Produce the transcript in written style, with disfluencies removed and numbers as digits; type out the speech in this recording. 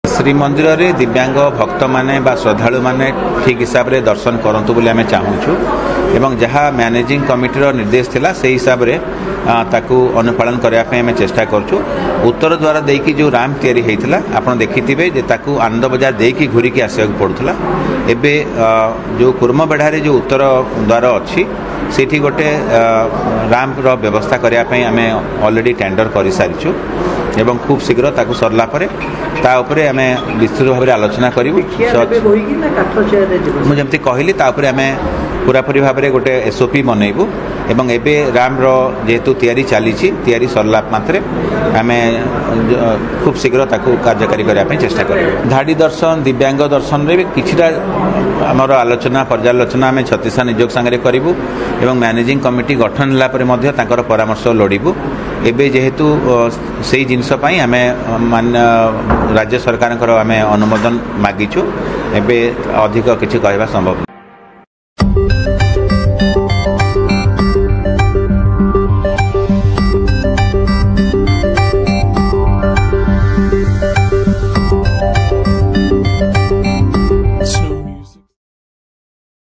श्रीमंदिर रे दिव्यांग भक्त माने बा श्रद्धालु माने ठीक हिसाब रे दर्शन करंतु बोली आमे चाहूछु एवं जहाँ मैनेजिंग कमिटी निर्देश थिला से हिसाब रे ताकू अनुपालन करने आम चेष्टा करूँ। उत्तर द्वार देकी जो राम तैयारी होता आपड़ देखिथे जे ताकू आनंद बजार देकी घूरिकी आसवाक पड़ूला। एबे जो कुर्मबेढ़ारे जो उत्तर द्वार अच्छी सेठी गोटे राम व्यवस्था करने आम ऑलरेडी टेंडर कर सारीचु एवं खूब शीघ्र ताकू सरला परे ता उपरे आमे विस्तृत भाव में आलोचना करूँ। मुझे कहली आम पूरापूरी भाव में गोटे एसओपी बनइबू एवं एबे राम जेहेतु तैयारी चली तैयारी सरला मात्रे आम खूब शीघ्र ताकू कार्यकारी करने चेष्टा करूँ। धाड़ी दर्शन दिव्यांग दर्शन रे किछिटा आमर आलोचना पर्यालोचना आम छत्तीसा निजोग सांगे करूँ एवं मैनेजिंग कमिटी गठन होला परे मध्य तांकर परामर्श लोड़बू। एबे जेहेतु से जिनस आम मान्य राज्य सरकार आम अनुमोदन मागिचु एबे अधिक किछि कहवा संभव।